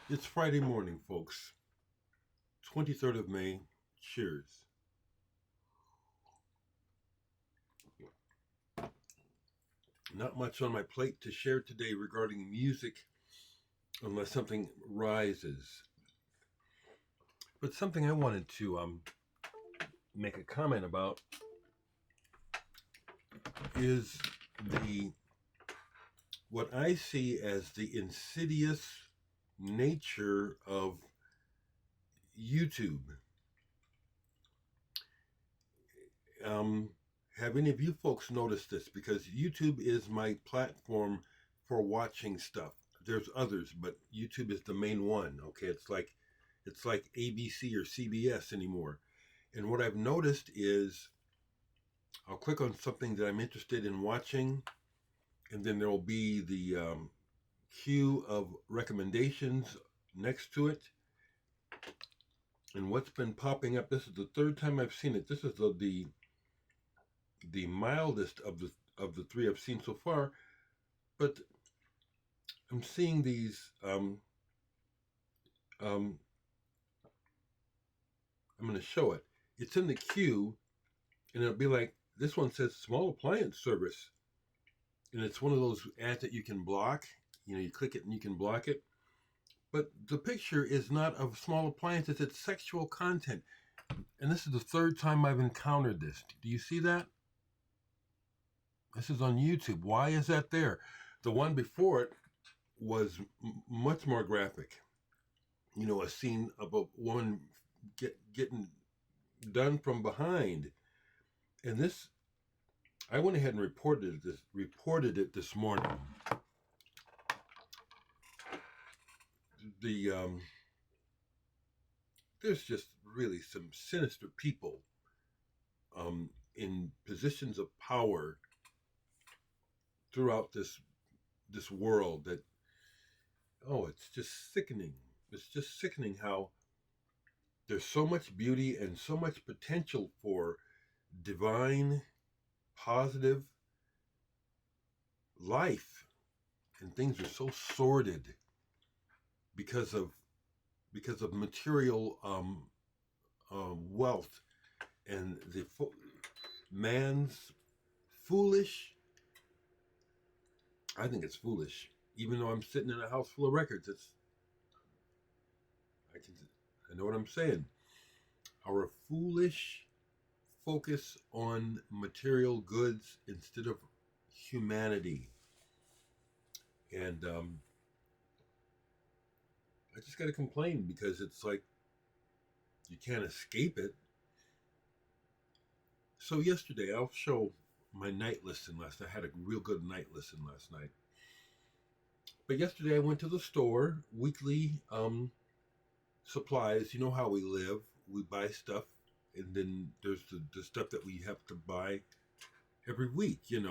It's Friday morning, folks. 23rd of May. Cheers. Not much on my plate to share today regarding music unless something rises. But something I wanted to make a comment about is the what I see as the insidious nature of YouTube. Um, have any of you folks noticed this? Because YouTube is my platform for watching stuff. There's others, but YouTube is the main one. Okay, it's like ABC or CBS anymore. And what I've noticed is I'll click on something that I'm interested in watching, and then there will be the queue of recommendations next to it. And what's been popping up? This is the third time I've seen it. This is the mildest of the three I've seen so far, but I'm seeing these. Um, I'm going to show it. It's in the queue, and it'll be like this one says small appliance service, and it's one of those ads that you can block. You click it and you can block it. But the picture is not of small appliances; it's sexual content, and this is the third time I've encountered this. Do you see that? This is on YouTube. Why is that there? The one before it was much more graphic. A scene of a woman getting done from behind. And this, I went ahead and reported it this morning. The There's just really some sinister people in positions of power throughout this world that, it's just sickening. It's just sickening how there's so much beauty and so much potential for divine, positive life, and things are so sordid because of material wealth and man's foolish. I think it's foolish. Even though I'm sitting in a house full of records, I can I know what I'm saying. Our foolish focus on material goods instead of humanity, and I just got to complain because it's like you can't escape it. So yesterday, I'll show my night listen last night. I had a real good night listen last night. But yesterday, I went to the store, weekly supplies. You know how we live. We buy stuff, and then there's the stuff that we have to buy every week. And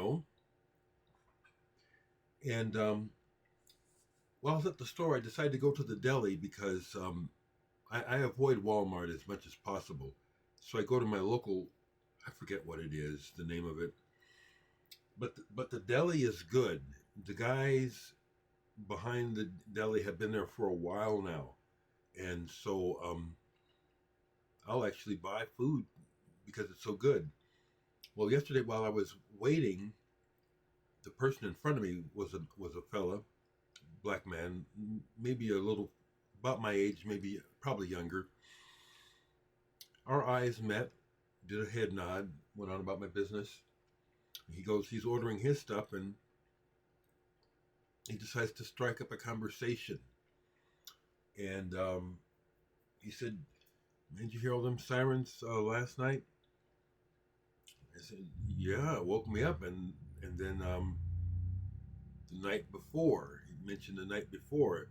while I was at the store, I decided to go to the deli because I avoid Walmart as much as possible. So I go to my local, I forget what it is, the name of it. But the deli is good. The guys behind the deli have been there for a while now, and so I'll actually buy food because it's so good. Well, yesterday while I was waiting, the person in front of me was a fella, black man, maybe a little about my age, maybe probably younger. Our eyes met, did a head nod, went on about my business. He's ordering his stuff, and he decides to strike up a conversation. And he said, "Did you hear all them sirens last night?" I said, "Yeah, it woke me up." And then the night before, he mentioned the night before,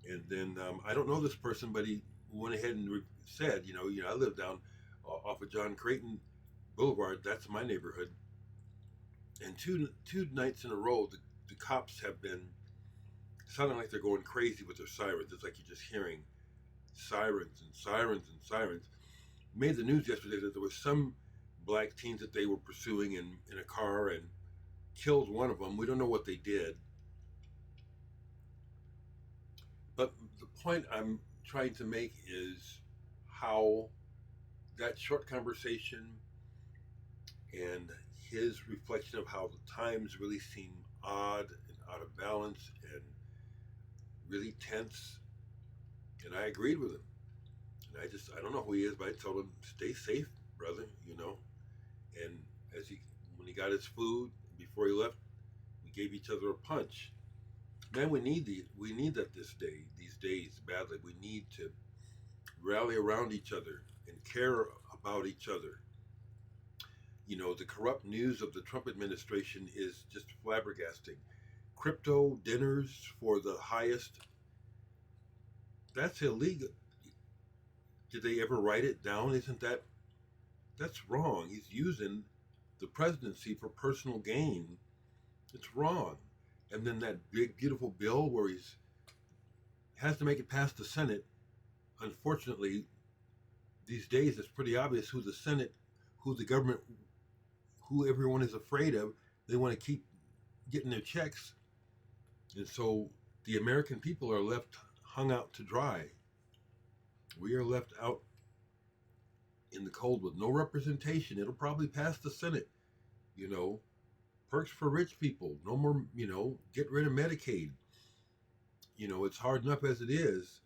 and then I don't know this person, but he went ahead and said, I live down off of John Creighton Boulevard. That's my neighborhood. And two nights in a row, the cops have been sounding like they're going crazy with their sirens. It's like you're just hearing sirens and sirens and sirens. Made the news yesterday that there was some black teens that they were pursuing in a car and killed one of them. We don't know what they did. But the point I'm trying to make is how that short conversation and his reflection of how the times really seem odd and out of balance and really tense. And I agreed with him. And I don't know who he is, but I told him, stay safe, brother, you know. And when he got his food, before he left, we gave each other a punch. Man, we need that these days badly. We need to rally around each other and care about each other. You know, the corrupt news of the Trump administration is just flabbergasting. Crypto dinners for the highest, that's illegal. Did they ever write it down? That's wrong. He's using the presidency for personal gain. It's wrong. And then that big, beautiful bill where he's has to make it past the Senate. Unfortunately, these days it's pretty obvious who the Senate, who the government, who everyone is afraid of. They want to keep getting their checks. And so the American people are left hung out to dry. We are left out in the cold with no representation. It'll probably pass the Senate. You know, perks for rich people. No more, get rid of Medicaid. It's hard enough as it is.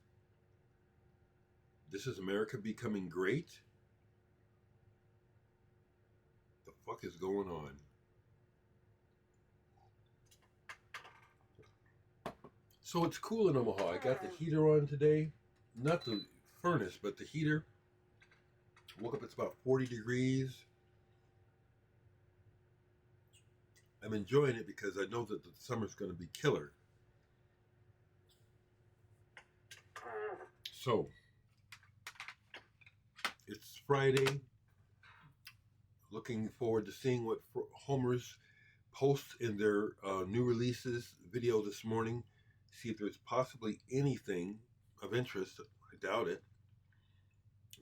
This is America becoming great. The fuck is going on? So it's cool in Omaha. I got the heater on today. Not the furnace, but the heater. Woke up, it's about 40 degrees. I'm enjoying it because I know that the summer's going to be killer. So, it's Friday. Looking forward to seeing what Homer's posts in their new releases video this morning. See if there's possibly anything of interest. I doubt it.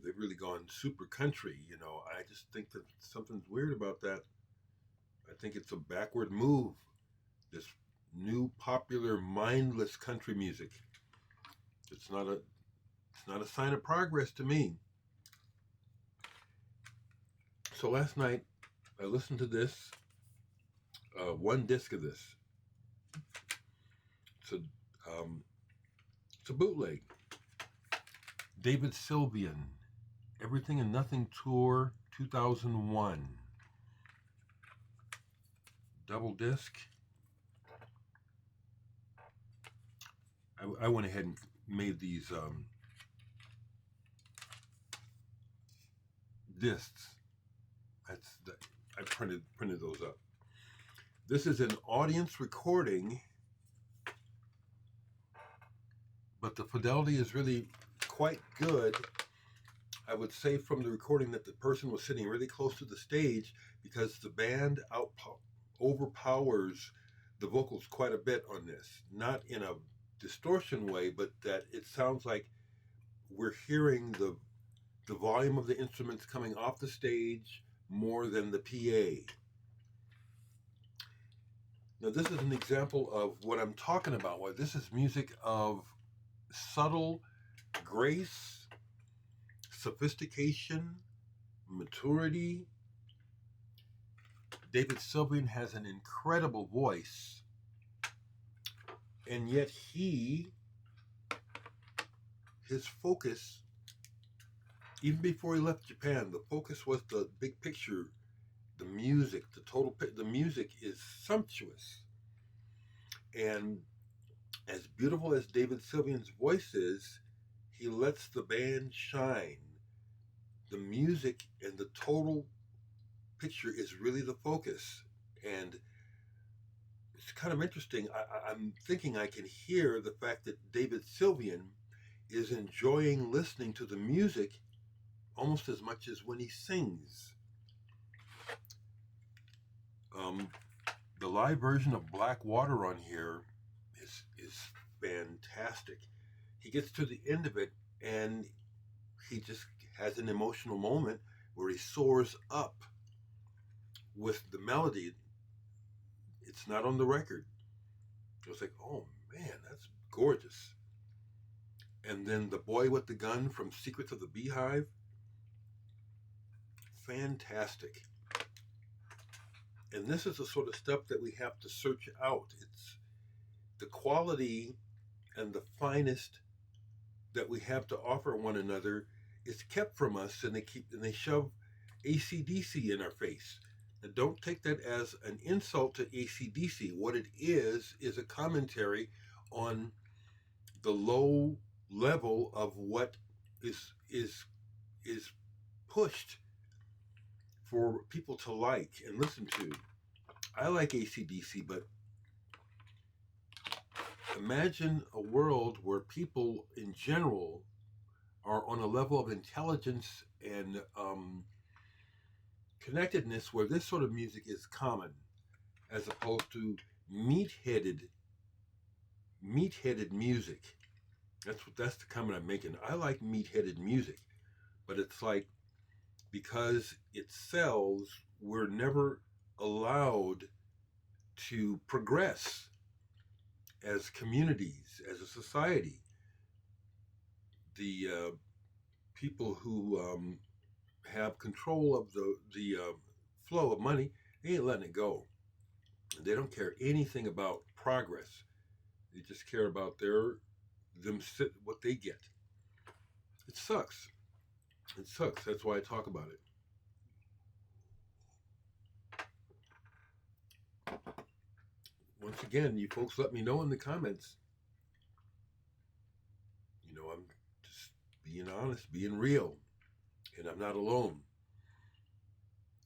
They've really gone super country, I just think that something's weird about that. I think it's a backward move. This new popular mindless country music. It's not a sign of progress to me. So last night I listened to this, one disc of this. It's a bootleg. David Sylvian, Everything and Nothing Tour 2001. Double disc. I went ahead and made these discs. I printed those up. This is an audience recording, but the fidelity is really quite good. I would say from the recording that the person was sitting really close to the stage because the band overpowers the vocals quite a bit on this. Not in a distortion way, but that it sounds like we're hearing the volume of the instruments coming off the stage more than the PA. Now, this is an example of what I'm talking about. Why this is music of subtle grace, sophistication, maturity. David Sylvian has an incredible voice, and yet his focus, even before he left Japan, the focus was the big picture, the music, the music is sumptuous. And as beautiful as David Sylvian's voice is, he lets the band shine. The music and the total picture is really the focus. And it's kind of interesting. I'm thinking I can hear the fact that David Sylvian is enjoying listening to the music almost as much as when he sings. The live version of Black Water on here is fantastic. He gets to the end of it and he just has an emotional moment where he soars up with the melody. It's not on the record. It was like, oh man, that's gorgeous. And then The Boy with the Gun from Secrets of the Beehive. Fantastic. And this is the sort of stuff that we have to search out. It's the quality and the finest that we have to offer one another is kept from us, and they shove AC/DC in our face. And don't take that as an insult to AC/DC. What it is a commentary on the low level of what is pushed for people to like and listen to. I like AC/DC, but imagine a world where people in general are on a level of intelligence and connectedness where this sort of music is common, as opposed to meat-headed music. That's the comment I'm making. I like meat-headed music, but it's like because it sells, we're never allowed to progress as communities, as a society. The people who have control of the flow of money, they ain't letting it go. They don't care anything about progress. They just care about what they get. It sucks. It sucks. That's why I talk about it. Once again, you folks let me know in the comments. I'm just being honest, being real, and I'm not alone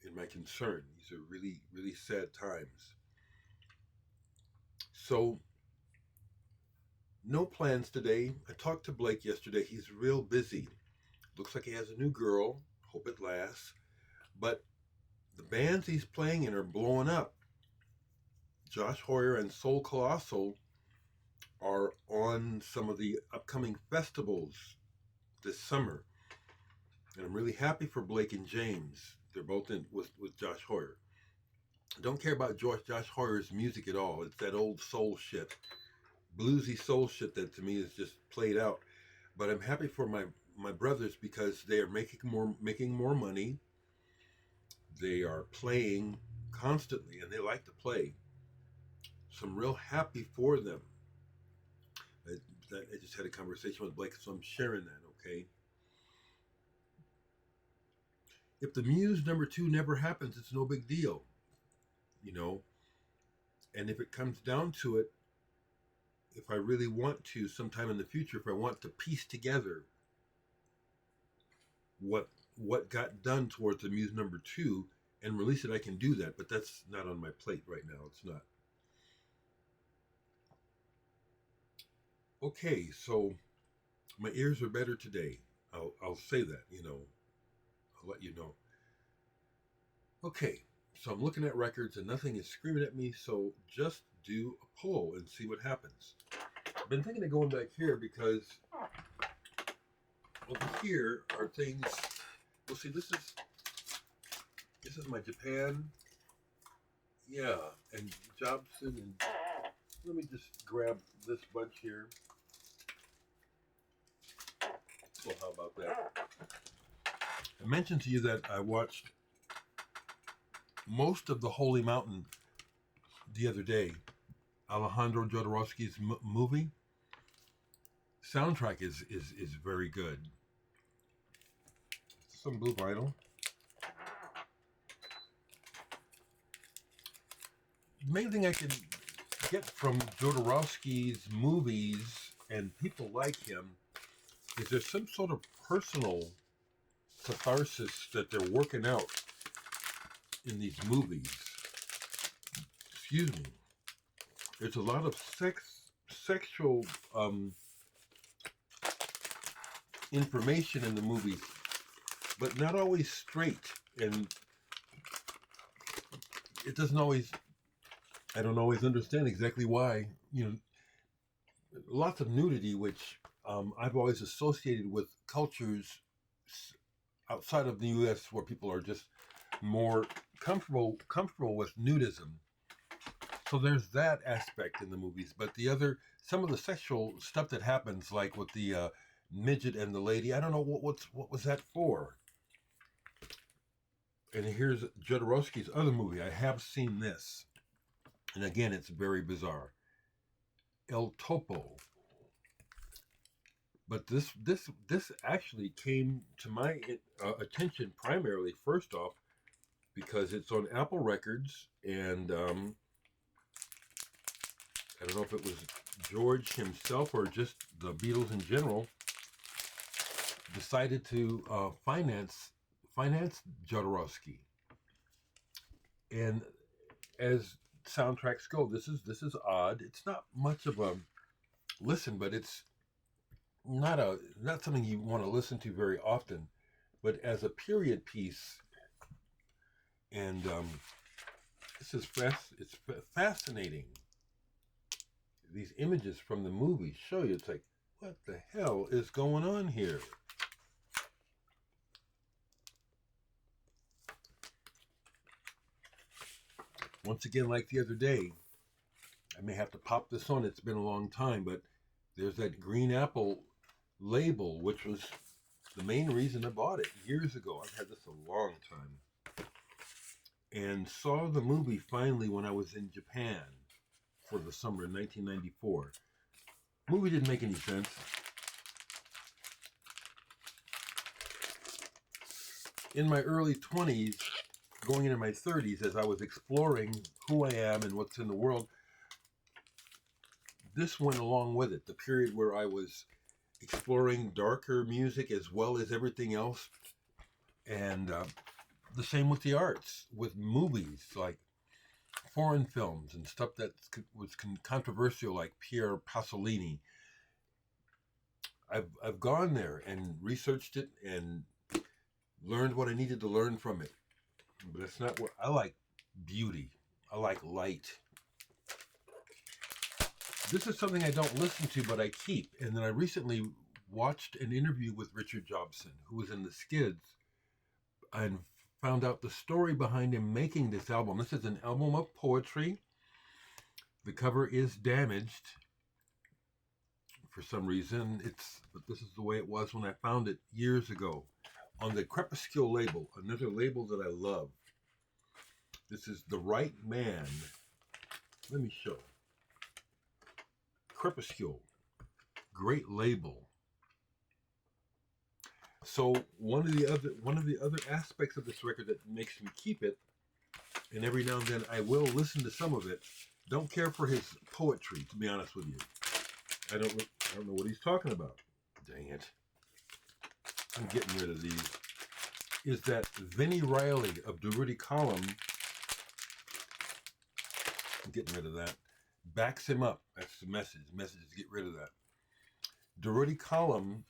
in my concern. These are really, really sad times. So, no plans today. I talked to Blake yesterday. He's real busy. Looks like he has a new girl. Hope it lasts. But the bands he's playing in are blowing up. Josh Hoyer and Soul Colossal are on some of the upcoming festivals this summer. And I'm really happy for Blake and James. They're both in with Josh Hoyer. I don't care about Josh Hoyer's music at all. It's that old soul shit. Bluesy soul shit that to me is just played out. But I'm happy for my brothers because they are making more money. They are playing constantly and they like to play. So I'm real happy for them. I just had a conversation with Blake, so I'm sharing that, okay? If the Muse #2 never happens, it's no big deal, And if it comes down to it, if I really want to, sometime in the future, if I want to piece together what got done towards the Muse #2 and release it, I can do that. But that's not on my plate right now. It's not. Okay, so my ears are better today. I'll say that, I'll let you know. Okay, so I'm looking at records and nothing is screaming at me, so just do a poll and see what happens. I've been thinking of going back here because over here are things. Well, see, this is my Japan, yeah, and Jobson, and let me just grab this bunch here. So how about that? I mentioned to you that I watched most of the Holy Mountain the other day. Alejandro Jodorowsky's movie. Soundtrack is very good. Some blue vinyl. The main thing I can get from Jodorowsky's movies and people like him is there's some sort of personal catharsis that they're working out in these movies. Excuse me. There's a lot of sexual information in the movies, but not always straight, and it doesn't always. I don't always understand exactly why. Lots of nudity, which I've always associated with cultures outside of the U.S. where people are just more comfortable with nudism. So there's that aspect in the movies, but some of the sexual stuff that happens, like with the midget and the lady. I don't know what was that for. And here's Jodorowsky's other movie. I have seen this, and again, it's very bizarre. El Topo. But this actually came to my attention primarily, first off, because it's on Apple Records, and I don't know if it was George himself or just the Beatles in general decided to finance Jodorowsky. And as soundtracks go, this is odd. It's not much of a listen, but it's not something you want to listen to very often. But as a period piece, and it's fascinating. These images from the movie show you. It's like, what the hell is going on here? Once again, like the other day, I may have to pop this on. It's been a long time, but there's that green apple label, which was the main reason I bought it years ago. I've had this a long time. And saw the movie finally when I was in Japan for the summer in 1994. Movie didn't make any sense. In my early 20s, going into my 30s, as I was exploring who I am and what's in the world, this went along with it. The period where I was exploring darker music as well as everything else. And the same with the arts, with movies like foreign films and stuff that was controversial, like Pier Pasolini. I've gone there and researched it and learned what I needed to learn from it. But that's not what I like. Beauty. I like light. This is something I don't listen to, but I keep. And then I recently watched an interview with Richard Jobson, who was in the Skids, and found out the story behind him making this album. This is an album of poetry. The cover is damaged for some reason. But this is the way it was when I found it years ago on the Crepuscule label, another label that I love. This is The Right Man. Let me show. Crepuscule, great label. So one of the other aspects of this record that makes me keep it, and every now and then I will listen to some of it. Don't care for his poetry, to be honest with you. I don't know what he's talking about. Dang it. I'm getting rid of these. Is that Vinnie Riley of Durutti Column, I'm getting rid of that, backs him up. That's the message. The message is get rid of that. Durutti Column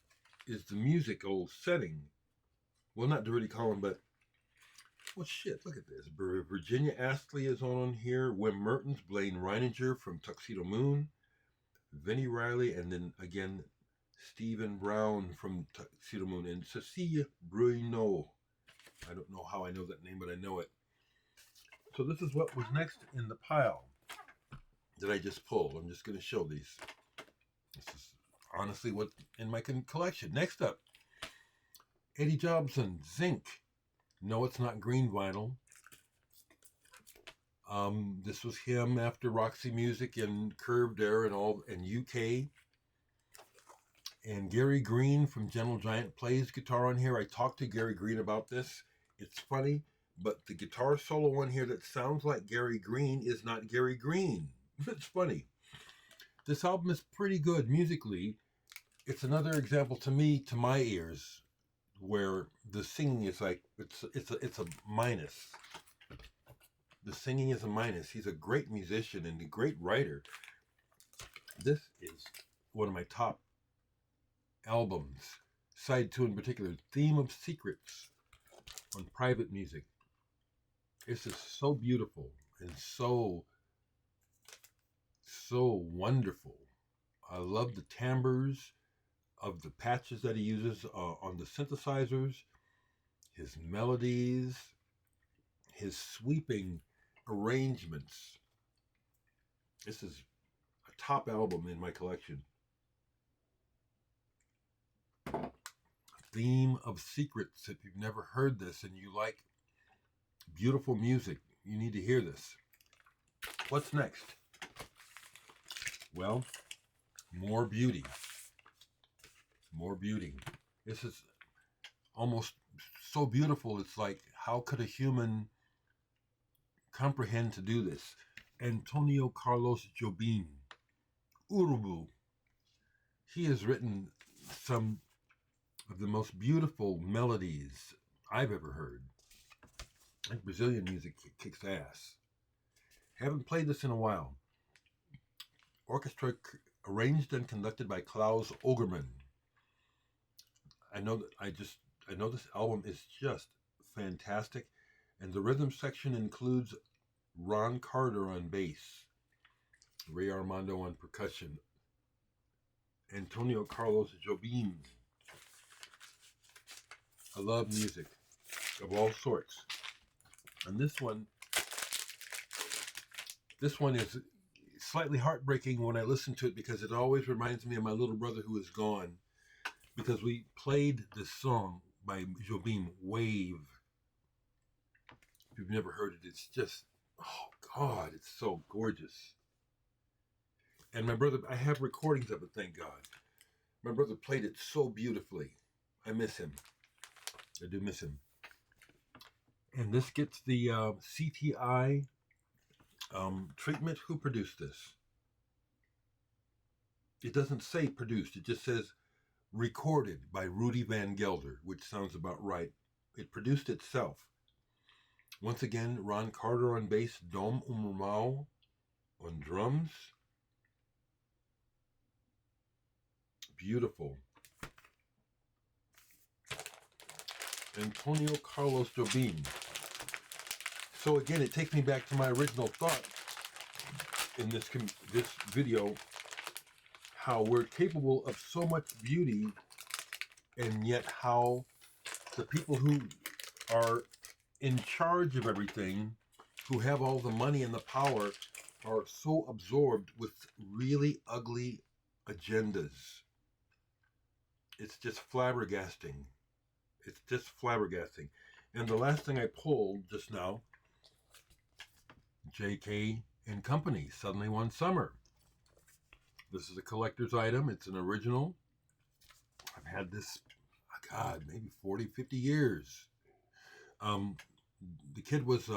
is the musical setting. Well, not Durutti Column, but, well, shit, look at this. Virginia Astley is on here. Wim Mertens, Blaine Reininger from Tuxedo Moon, Vinnie Riley, and then again, Stephen Brown from Tuxedo Moon, and Cecilia Bruno. I don't know how I know that name, but I know it. So this is what was next in the pile that I just pulled. I'm just going to show these. This is honestly what's in my collection. Next up, Eddie Jobson, Zinc. No, it's not green vinyl. This was him after Roxy Music and Curved Air and UK. And Gary Green from Gentle Giant plays guitar on here. I talked to Gary Green about this. It's funny, but the guitar solo on here that sounds like Gary Green is not Gary Green. It's funny. This album is pretty good musically. It's another example to me, to my ears, where the singing is like, it's a minus. The singing is a minus. He's a great musician and a great writer. This is one of my top albums. Side 2 in particular, Theme of Secrets on Private Music. It's just so beautiful and so wonderful. I love the timbres of the patches that he uses on the synthesizers, his melodies, his sweeping arrangements. This is a top album in my collection. theme of secrets. If you've never heard this and you like beautiful music, you need to hear this. What's next? Well, more beauty. More beauty. This is almost so beautiful. It's like, how could a human comprehend to do this? Antonio Carlos Jobim, Urubu. He has written some of the most beautiful melodies I've ever heard. I think Brazilian music kicks ass. Haven't played this in a while. Orchestra arranged and conducted by Klaus Ogerman. I know this album is just fantastic, and the rhythm section includes Ron Carter on bass, Ray Armando on percussion, Antonio Carlos Jobim. I love music of all sorts. And this one is slightly heartbreaking when I listen to it, because it always reminds me of my little brother who is gone, because we played this song by Jobim, Wave. If you've never heard it, it's just, oh God, it's so gorgeous. And my brother, I have recordings of it, thank God. My brother played it so beautifully. I miss him. I do miss him. And this gets the CTI treatment. Who produced this? It doesn't say produced. It just says recorded by Rudy Van Gelder, which sounds about right. It produced itself. Once again, Ron Carter on bass, Dom Umrmao on drums. Beautiful. Antonio Carlos Jobim. So again, it takes me back to my original thought in this video, how we're capable of so much beauty, and yet how the people who are in charge of everything, who have all the money and the power, are so absorbed with really ugly agendas. It's just flabbergasting. It's just flabbergasting. And the last thing I pulled just now, J.K. and Company, Suddenly One Summer. This is a collector's item. It's an original. I've had this, God, maybe 40, 50 years. The kid was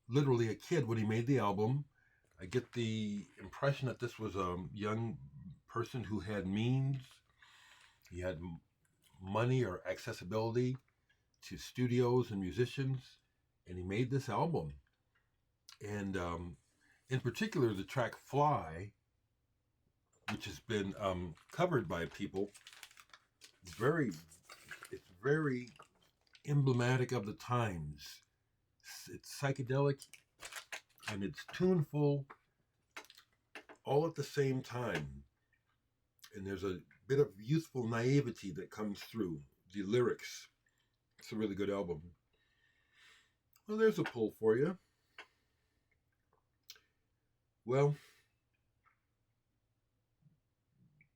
literally a kid when he made the album. I get the impression that this was a young person who had means. He had money or accessibility to studios and musicians, and he made this album. And in particular, the track Fly, which has been covered by people, it's very emblematic of the times. It's psychedelic and it's tuneful all at the same time. And there's a bit of youthful naivety that comes through the lyrics. It's a really good album. Well, there's a pull for you. Well,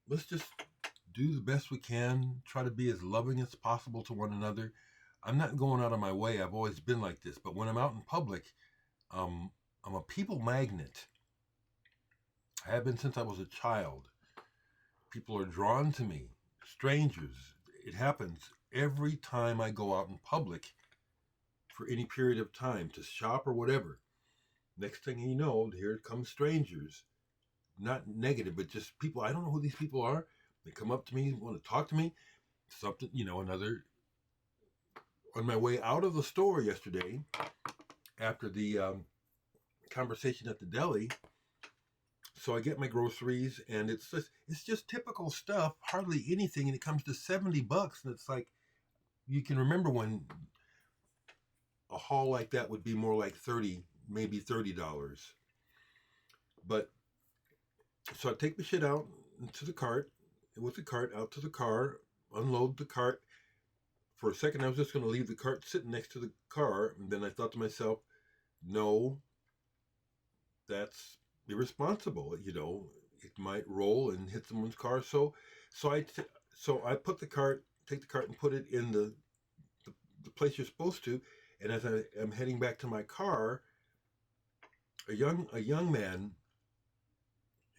let's just do the best we can, try to be as loving as possible to one another. I'm not going out of my way. I've always been like this. But when I'm out in public, I'm a people magnet. I have been since I was a child. People are drawn to me. Strangers. It happens every time I go out in public for any period of time to shop or whatever. Next thing you know, here come strangers. Not negative, but just people. I don't know who these people are. They come up to me, want to talk to me. Something, another. On my way out of the store yesterday, after the conversation at the deli, so I get my groceries, and it's just typical stuff, hardly anything, and it comes to $70, and it's like, you can remember when a haul like that would be more like $30, maybe $30. But so I take the shit out into the cart, with the cart out to the car, unload the cart. For a second, I was just going to leave the cart sitting next to the car, and then I thought to myself, no, that's irresponsible. It might roll and hit someone's car. So I put the cart take the cart and put it in the place you're supposed to. And as I am heading back to my car, a young man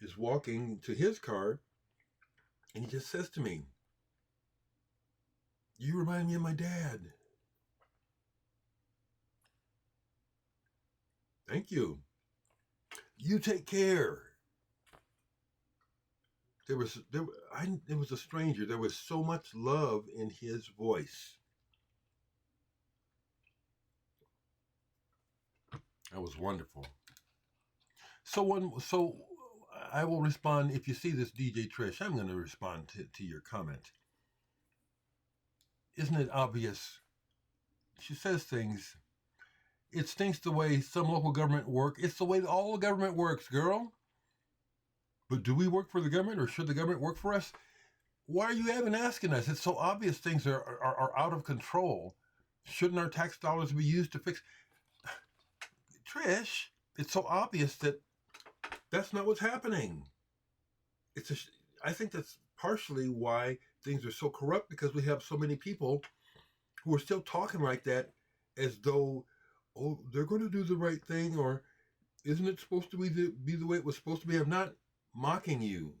is walking to his car, and he just says to me, "You remind me of my dad." Thank you. You take care. It was a stranger. There was so much love in his voice. That was wonderful. So I will respond if you see this, DJ Trish. I'm going to respond to your comment. Isn't it obvious? She says things. It stinks the way some local government work. It's the way all the government works, girl. But do we work for the government, or should the government work for us? Why are you even asking us? It's so obvious things are out of control. Shouldn't our tax dollars be used to fix? Trish, it's so obvious that that's not what's happening. I think that's partially why things are so corrupt, because we have so many people who are still talking like that, as though, oh, they're going to do the right thing, or isn't it supposed to be the way it was supposed to be? I'm not mocking you,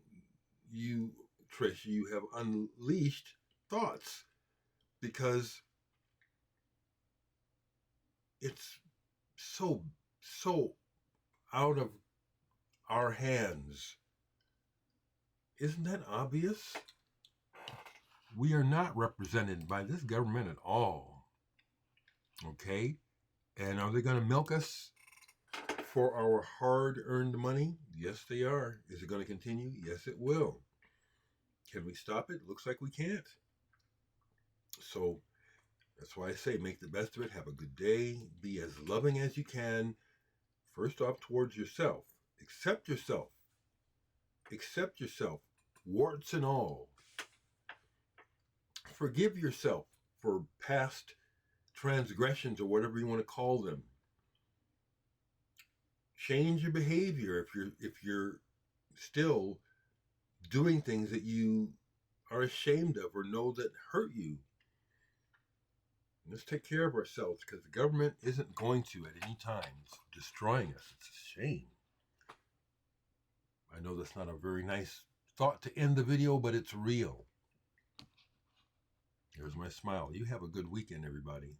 Trish. You have unleashed thoughts, because it's so out of our hands. Isn't that obvious? We are not represented by this government at all. Okay? And are they going to milk us for our hard-earned money? Yes, they are. Is it going to continue? Yes, it will. Can we stop it? Looks like we can't. So that's why I say make the best of it. Have a good day. Be as loving as you can. First off, towards yourself. Accept yourself. Accept yourself, warts and all. Forgive yourself for past transgressions, or whatever you want to call them. Change your behavior if you're still doing things that you are ashamed of or know that hurt you. Let's take care of ourselves, because the government isn't going to at any time. It's destroying us. It's a shame. I know that's not a very nice thought to end the video, but it's real. Here's my smile. You have a good weekend, everybody.